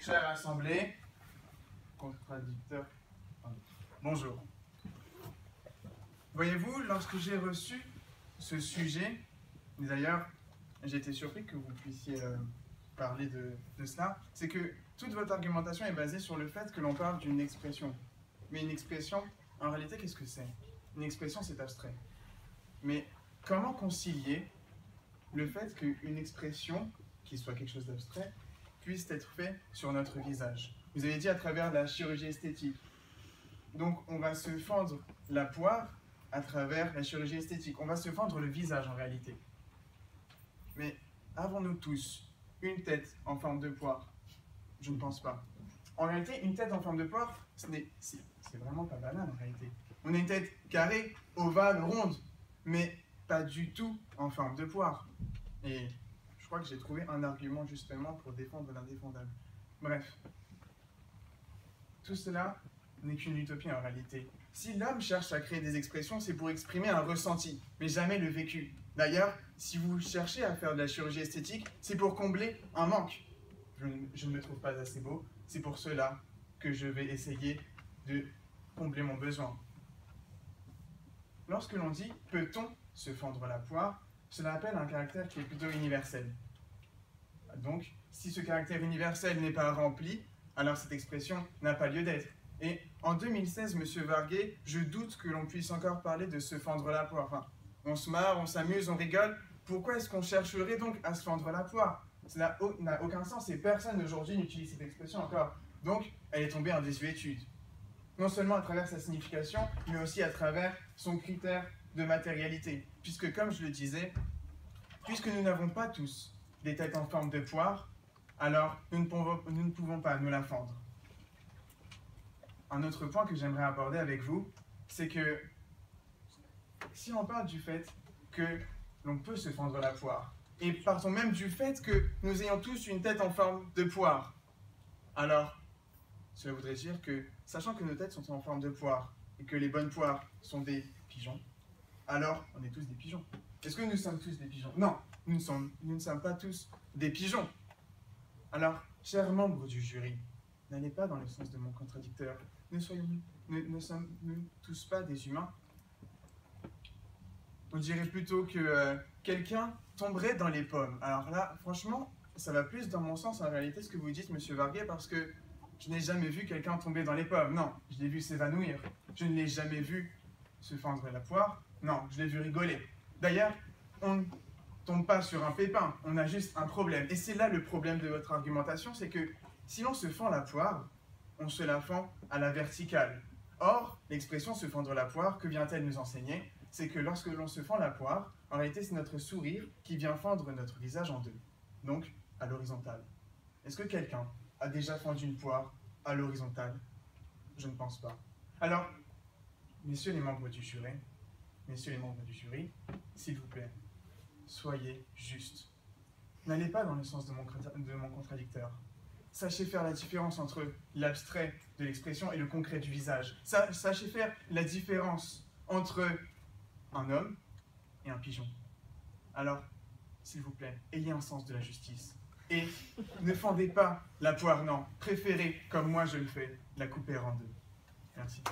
Chère assemblée, contradicteur, bonjour. Voyez-vous, lorsque j'ai reçu ce sujet, d'ailleurs, j'ai été surpris que vous puissiez parler de cela, c'est que toute votre argumentation est basée sur le fait que l'on parle d'une expression. Mais une expression, en réalité, qu'est-ce que c'est? Une expression, c'est abstrait. Mais comment concilier le fait qu'une expression, qui soit quelque chose d'abstrait, puisse être fait sur notre visage? Vous avez dit à travers la chirurgie esthétique. Donc on va se fendre la poire à travers la chirurgie esthétique. On va se fendre le visage en réalité. Mais avons-nous tous une tête en forme de poire? Je ne pense pas. En réalité, une tête en forme de poire, c'est vraiment pas banal en réalité. On a une tête carrée, ovale, ronde, mais pas du tout en forme de poire. Et je crois que j'ai trouvé un argument justement pour défendre l'indéfendable. Bref, tout cela n'est qu'une utopie en réalité. Si l'homme cherche à créer des expressions, c'est pour exprimer un ressenti, mais jamais le vécu. D'ailleurs, si vous cherchez à faire de la chirurgie esthétique, c'est pour combler un manque. Je ne me trouve pas assez beau, c'est pour cela que je vais essayer de combler mon besoin. Lorsque l'on dit « peut-on se fendre la poire », cela appelle un caractère qui est plutôt universel. Donc, si ce caractère universel n'est pas rempli, alors cette expression n'a pas lieu d'être. Et en 2016, M. Varguet, je doute que l'on puisse encore parler de se fendre la poire. Enfin, on se marre, on s'amuse, on rigole. Pourquoi est-ce qu'on chercherait donc à se fendre la poire? Cela n'a aucun sens et personne aujourd'hui n'utilise cette expression encore. Donc, elle est tombée en désuétude. Non seulement à travers sa signification, mais aussi à travers son critère de matérialité. Puisque, comme je le disais, puisque nous n'avons pas tous des têtes en forme de poire, alors nous ne pouvons pas nous la fendre. Un autre point que j'aimerais aborder avec vous, c'est que si on parle du fait que l'on peut se fendre la poire, et partons même du fait que nous ayons tous une tête en forme de poire, alors cela voudrait dire que, sachant que nos têtes sont en forme de poire, et que les bonnes poires sont des pigeons, alors on est tous des pigeons. Est-ce que nous sommes tous des pigeons? Non, nous ne sommes pas tous des pigeons. Alors, chers membres du jury, n'allez pas dans le sens de mon contradicteur. Ne sommes-nous tous pas des humains? On dirait plutôt que quelqu'un tomberait dans les pommes. Alors là, franchement, ça va plus dans mon sens en réalité ce que vous dites, Monsieur Varguet, parce que je n'ai jamais vu quelqu'un tomber dans les pommes. Non, je l'ai vu s'évanouir. Je ne l'ai jamais vu se fendre la poire. Non, je l'ai vu rigoler. D'ailleurs, on ne tombe pas sur un pépin, on a juste un problème. Et c'est là le problème de votre argumentation, c'est que si l'on se fend la poire, on se la fend à la verticale. Or, l'expression se fendre la poire, que vient-elle nous enseigner? C'est que lorsque l'on se fend la poire, en réalité c'est notre sourire qui vient fendre notre visage en deux, donc à l'horizontale. Est-ce que quelqu'un a déjà fendu une poire à l'horizontale? Je ne pense pas. Alors, messieurs les membres du jury, s'il vous plaît, soyez justes. N'allez pas dans le sens de mon contradicteur. Sachez faire la différence entre l'abstrait de l'expression et le concret du visage. Sachez faire la différence entre un homme et un pigeon. Alors, s'il vous plaît, ayez un sens de la justice. Et ne fendez pas la poire, non. Préférez, comme moi je le fais, la couper en deux. Merci.